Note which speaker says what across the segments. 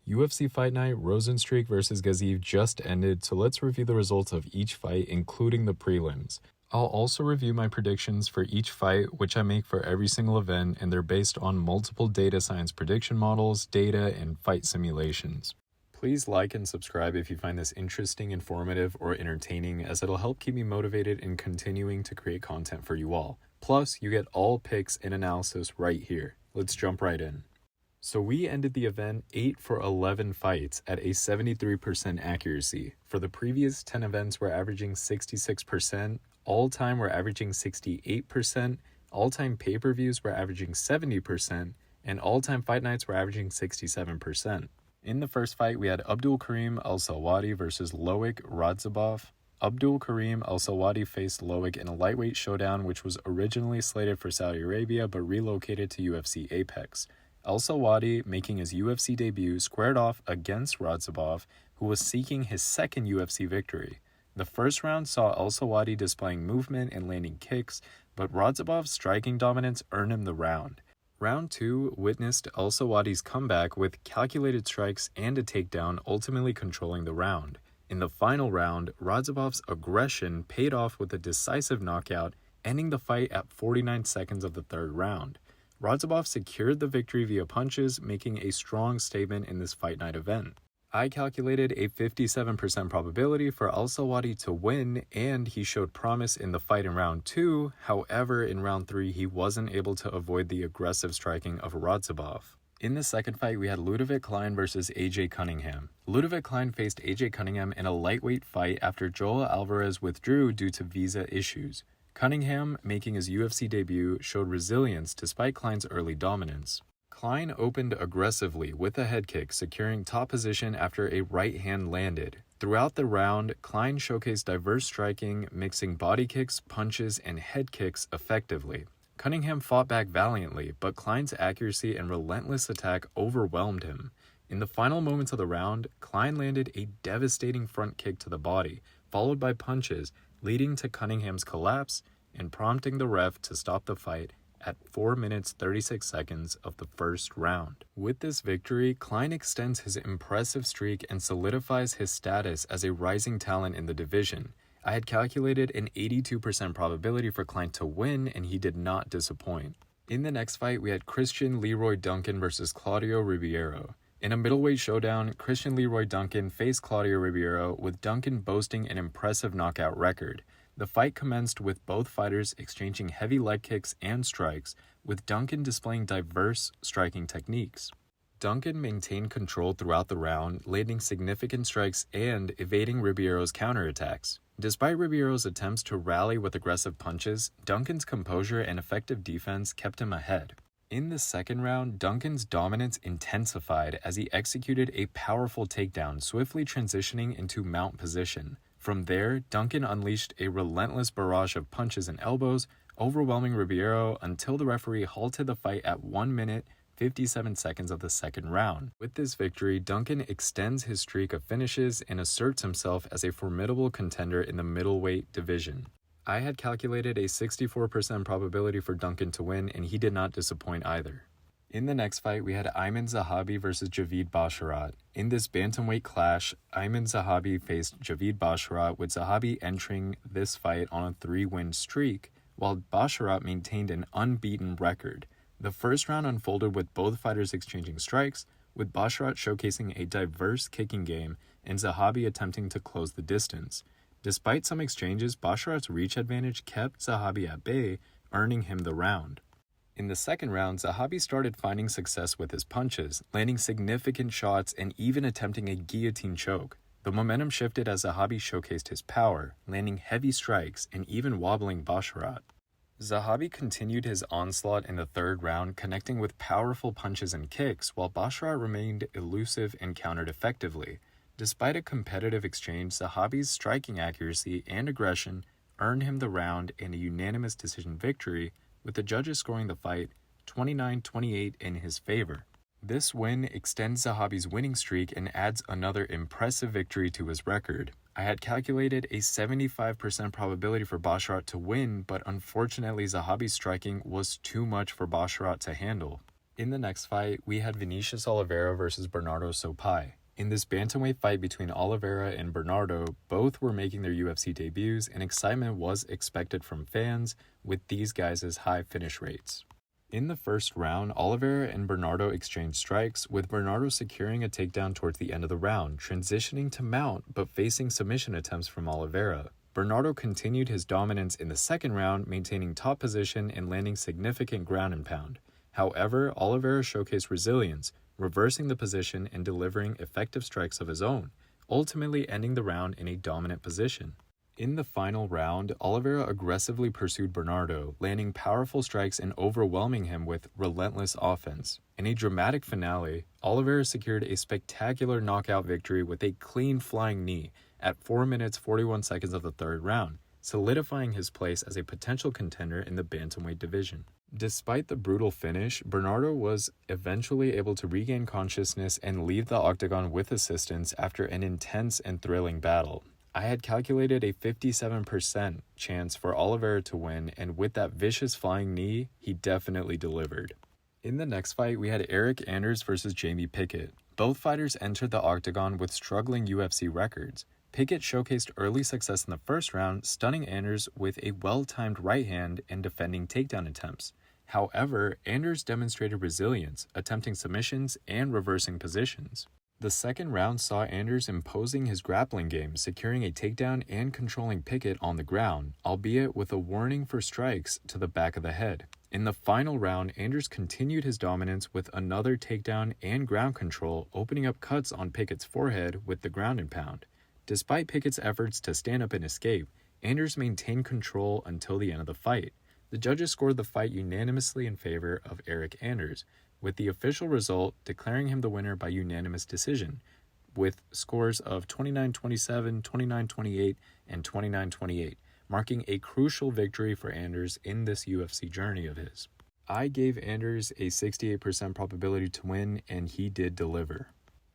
Speaker 1: UFC Fight Night Rozenstruik versus Gaziev just ended, so let's review the results of each fight, including the prelims. I'll also review my predictions for each fight, which I make for every single event, and they're based on multiple data science prediction models, data, and fight simulations. Please like and subscribe if you find this interesting, informative, or entertaining, as it'll help keep me motivated in continuing to create content for you all. Plus, you get all picks and analysis right here. Let's jump right in. So we ended the event 8 for 11 fights at a 73% accuracy. For the previous 10 events, we're averaging 66%. All-time, we're averaging 68%. All-time pay-per-views, we're averaging 70%. And all-time fight nights, we're averaging 67%. In the first fight, we had Abdul-Kareem Al-Selwady versus Loik Radzhabov. Abdul-Kareem Al-Selwady faced Loik in a lightweight showdown, which was originally slated for Saudi Arabia but relocated to UFC Apex. Al-Selwady, making his UFC debut, squared off against Radzhabov, who was seeking his second UFC victory. The first round saw Al-Selwady displaying movement and landing kicks, but Radzhabov's striking dominance earned him the round. Round 2 witnessed Al-Selwady's comeback with calculated strikes and a takedown, ultimately controlling the round. In the final round, Radzhabov's aggression paid off with a decisive knockout, ending the fight at 49 seconds of the third round. Radzhabov secured the victory via punches, making a strong statement in this fight night event. I calculated a 57% probability for Al-Selwady to win, and he showed promise in the fight in round 2. However, in round 3, he wasn't able to avoid the aggressive striking of Radzhabov. In the second fight, we had Ludovit Klein versus AJ Cunningham. Ludovit Klein faced AJ Cunningham in a lightweight fight after Joel Alvarez withdrew due to visa issues. Cunningham, making his UFC debut, showed resilience despite Klein's early dominance. Klein opened aggressively with a head kick, securing top position after a right hand landed. Throughout the round, Klein showcased diverse striking, mixing body kicks, punches, and head kicks effectively. Cunningham fought back valiantly, but Klein's accuracy and relentless attack overwhelmed him. In the final moments of the round, Klein landed a devastating front kick to the body, followed by punches, leading to Cunningham's collapse and prompting the ref to stop the fight at 4 minutes 36 seconds of the first round. With this victory, Klein extends his impressive streak and solidifies his status as a rising talent in the division. I had calculated an 82% probability for Klein to win, and he did not disappoint. In the next fight, we had Christian Leroy Duncan versus Claudio Ribeiro. In a middleweight showdown, Christian Leroy Duncan faced Claudio Ribeiro, with Duncan boasting an impressive knockout record. The fight commenced with both fighters exchanging heavy leg kicks and strikes, with Duncan displaying diverse striking techniques. Duncan maintained control throughout the round, landing significant strikes and evading Ribeiro's counterattacks. Despite Ribeiro's attempts to rally with aggressive punches, Duncan's composure and effective defense kept him ahead. In the second round, Duncan's dominance intensified as he executed a powerful takedown, swiftly transitioning into mount position. From there, Duncan unleashed a relentless barrage of punches and elbows, overwhelming Ribeiro until the referee halted the fight at 1 minute, 57 seconds of the second round. With this victory, Duncan extends his streak of finishes and asserts himself as a formidable contender in the middleweight division. I had calculated a 64% probability for Duncan to win, and he did not disappoint either. In the next fight, we had Aiemann Zahabi versus Javid Basharat. In this bantamweight clash, Aiemann Zahabi faced Javid Basharat, with Zahabi entering this fight on a 3-win streak, while Basharat maintained an unbeaten record. The first round unfolded with both fighters exchanging strikes, with Basharat showcasing a diverse kicking game and Zahabi attempting to close the distance. Despite some exchanges, Basharat's reach advantage kept Zahabi at bay, earning him the round. In the second round, Zahabi started finding success with his punches, landing significant shots and even attempting a guillotine choke. The momentum shifted as Zahabi showcased his power, landing heavy strikes and even wobbling Basharat. Zahabi continued his onslaught in the third round, connecting with powerful punches and kicks, while Basharat remained elusive and countered effectively. Despite a competitive exchange, Zahabi's striking accuracy and aggression earned him the round and a unanimous decision victory, with the judges scoring the fight 29-28 in his favor. This win extends Zahabi's winning streak and adds another impressive victory to his record. I had calculated a 75% probability for Basharat to win, but unfortunately Zahabi's striking was too much for Basharat to handle. In the next fight, we had Vinicius Oliveira versus Bernardo Sopai. In this bantamweight fight between Oliveira and Bernardo, both were making their UFC debuts, and excitement was expected from fans with these guys' high finish rates. In the first round, Oliveira and Bernardo exchanged strikes, with Bernardo securing a takedown towards the end of the round, transitioning to mount but facing submission attempts from Oliveira. Bernardo continued his dominance in the second round, maintaining top position and landing significant ground and pound. However, Oliveira showcased resilience, reversing the position and delivering effective strikes of his own, ultimately ending the round in a dominant position. In the final round, Oliveira aggressively pursued Bernardo, landing powerful strikes and overwhelming him with relentless offense. In a dramatic finale, Oliveira secured a spectacular knockout victory with a clean flying knee at 4 minutes 41 seconds of the third round, solidifying his place as a potential contender in the bantamweight division. Despite the brutal finish, Bernardo was eventually able to regain consciousness and leave the octagon with assistance after an intense and thrilling battle. I had calculated a 57% chance for Oliveira to win, and with that vicious flying knee, he definitely delivered. In the next fight, we had Eryk Anders versus Jamie Pickett. Both fighters entered the octagon with struggling UFC records. Pickett showcased early success in the first round, stunning Anders with a well-timed right hand and defending takedown attempts. However, Anders demonstrated resilience, attempting submissions and reversing positions. The second round saw Anders imposing his grappling game, securing a takedown and controlling Pickett on the ground, albeit with a warning for strikes to the back of the head. In the final round, Anders continued his dominance with another takedown and ground control, opening up cuts on Pickett's forehead with the ground and pound. Despite Pickett's efforts to stand up and escape, Anders maintained control until the end of the fight. The judges scored the fight unanimously in favor of Eryk Anders, with the official result declaring him the winner by unanimous decision, with scores of 29-27, 29-28, and 29-28, marking a crucial victory for Anders in this UFC journey of his. I gave Anders a 68% probability to win, and he did deliver.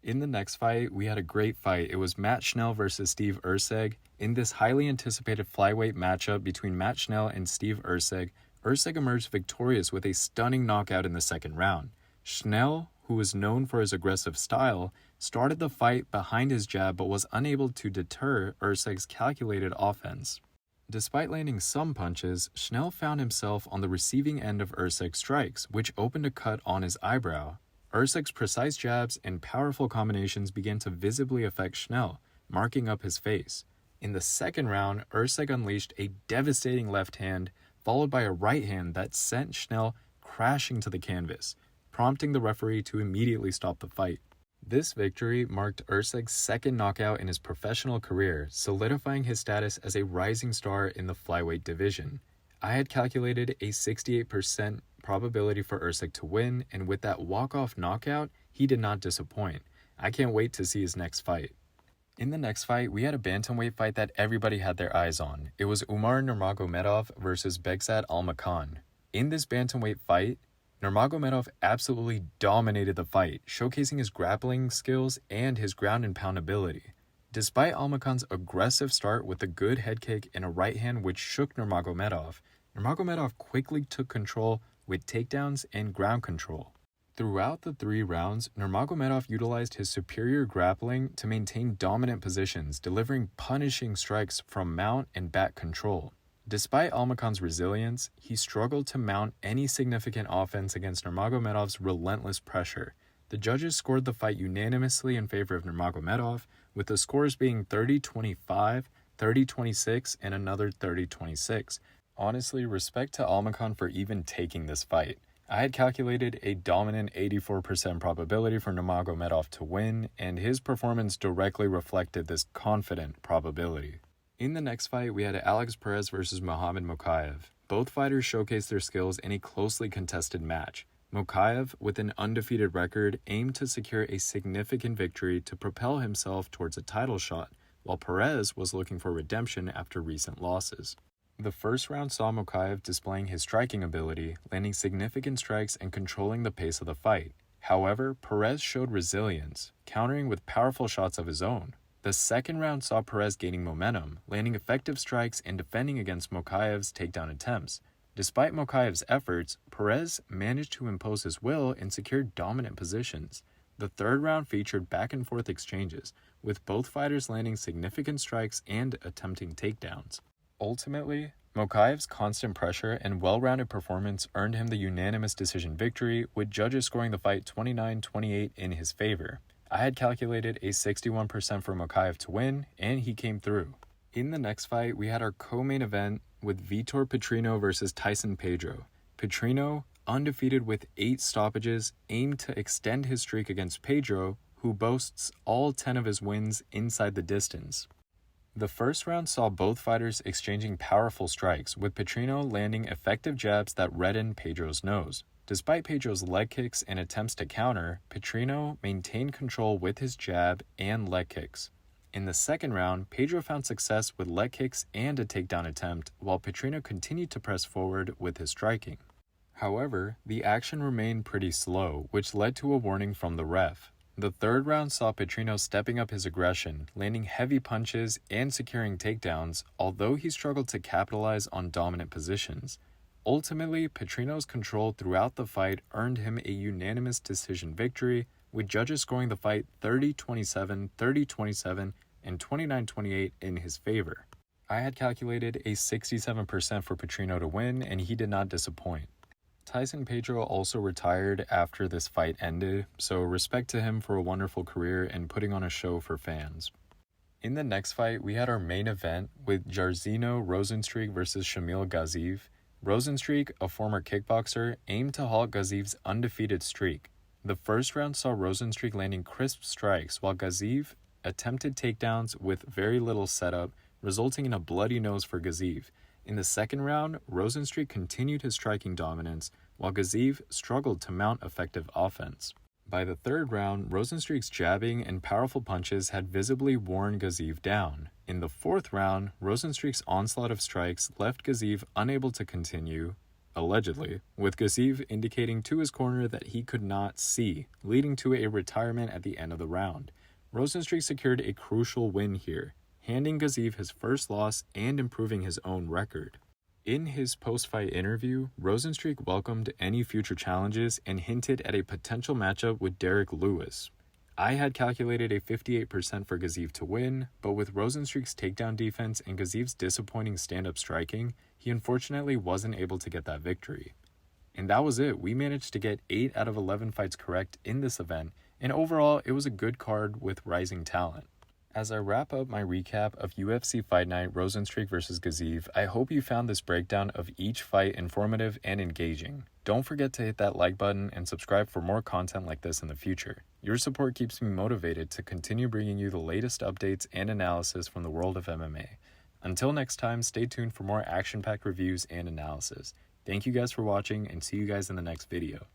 Speaker 1: In the next fight, we had a great fight. It was Matt Schnell versus Steve Erceg. In this highly anticipated flyweight matchup between Matt Schnell and Steve Erceg, Erceg emerged victorious with a stunning knockout in the second round. Schnell, who was known for his aggressive style, started the fight behind his jab but was unable to deter Erceg's calculated offense. Despite landing some punches, Schnell found himself on the receiving end of Erceg's strikes, which opened a cut on his eyebrow. Erceg's precise jabs and powerful combinations began to visibly affect Schnell, marking up his face. In the second round, Erceg unleashed a devastating left hand, followed by a right hand that sent Schnell crashing to the canvas, prompting the referee to immediately stop the fight. This victory marked Erceg's second knockout in his professional career, solidifying his status as a rising star in the flyweight division. I had calculated a 68% probability for Erceg to win, and with that walk-off knockout, he did not disappoint. I can't wait to see his next fight. In the next fight, we had a bantamweight fight that everybody had their eyes on. It was Umar Nurmagomedov versus Bekzat Almakhan. In this bantamweight fight, Nurmagomedov absolutely dominated the fight, showcasing his grappling skills and his ground and pound ability. Despite Almakhan's aggressive start with a good head kick and a right hand which shook Nurmagomedov, Nurmagomedov quickly took control with takedowns and ground control. Throughout the 3 rounds, Nurmagomedov utilized his superior grappling to maintain dominant positions, delivering punishing strikes from mount and back control. Despite Almakhan's resilience, he struggled to mount any significant offense against Nurmagomedov's relentless pressure. The judges scored the fight unanimously in favor of Nurmagomedov, with the scores being 30-25, 30-26, and another 30-26. Honestly, respect to Almakhan for even taking this fight. I had calculated a dominant 84% probability for Nurmagomedov to win, and his performance directly reflected this confident probability. In the next fight, we had Alex Perez versus Muhammad Mokaev. Both fighters showcased their skills in a closely contested match. Mokaev, with an undefeated record, aimed to secure a significant victory to propel himself towards a title shot, while Perez was looking for redemption after recent losses. The first round saw Mokaev displaying his striking ability, landing significant strikes and controlling the pace of the fight. However, Perez showed resilience, countering with powerful shots of his own. The second round saw Perez gaining momentum, landing effective strikes and defending against Mokaev's takedown attempts. Despite Mokaev's efforts, Perez managed to impose his will and secured dominant positions. The third round featured back-and-forth exchanges, with both fighters landing significant strikes and attempting takedowns. Ultimately, Mokaev's constant pressure and well-rounded performance earned him the unanimous decision victory, with judges scoring the fight 29-28 in his favor. I had calculated a 61% for Mokaev to win, and he came through. In the next fight, we had our co-main event with Vitor Petrino versus Tyson Pedro. Petrino, undefeated with 8 stoppages, aimed to extend his streak against Pedro, who boasts all 10 of his wins inside the distance. The first round saw both fighters exchanging powerful strikes, with Petrino landing effective jabs that reddened Pedro's nose. Despite Pedro's leg kicks and attempts to counter, Petrino maintained control with his jab and leg kicks. In the second round, Pedro found success with leg kicks and a takedown attempt, while Petrino continued to press forward with his striking. However, the action remained pretty slow, which led to a warning from the ref. The third round saw Petrino stepping up his aggression, landing heavy punches and securing takedowns, although he struggled to capitalize on dominant positions. Ultimately, Petrino's control throughout the fight earned him a unanimous decision victory, with judges scoring the fight 30-27, 30-27, and 29-28 in his favor. I had calculated a 67% for Petrino to win, and he did not disappoint. Tyson Pedro also retired after this fight ended, so respect to him for a wonderful career and putting on a show for fans. In the next fight, we had our main event with Jairzinho Rozenstruik versus Shamil Gaziev. Rozenstruik, a former kickboxer, aimed to halt Gaziev's undefeated streak. The first round saw Rozenstruik landing crisp strikes, while Gaziev attempted takedowns with very little setup, resulting in a bloody nose for Gaziev. In the second round, Rozenstruik continued his striking dominance, while Gaziev struggled to mount effective offense. By the third round, Rozenstruik's jabbing and powerful punches had visibly worn Gaziev down. In the fourth round, Rozenstruik's onslaught of strikes left Gaziev unable to continue, allegedly, with Gaziev indicating to his corner that he could not see, leading to a retirement at the end of the round. Rozenstruik secured a crucial win here, handing Gaziev his first loss and improving his own record. In his post-fight interview, Rozenstruik welcomed any future challenges and hinted at a potential matchup with Derek Lewis. I had calculated a 58% for Gaziev to win, but with Rozenstruik's takedown defense and Gaziev's disappointing stand-up striking, he unfortunately wasn't able to get that victory. And that was it. We managed to get 8 out of 11 fights correct in this event, and overall, it was a good card with rising talent. As I wrap up my recap of UFC Fight Night Rozenstruik vs. Gaziev, I hope you found this breakdown of each fight informative and engaging. Don't forget to hit that like button and subscribe for more content like this in the future. Your support keeps me motivated to continue bringing you the latest updates and analysis from the world of MMA. Until next time, stay tuned for more action-packed reviews and analysis. Thank you guys for watching, and see you guys in the next video.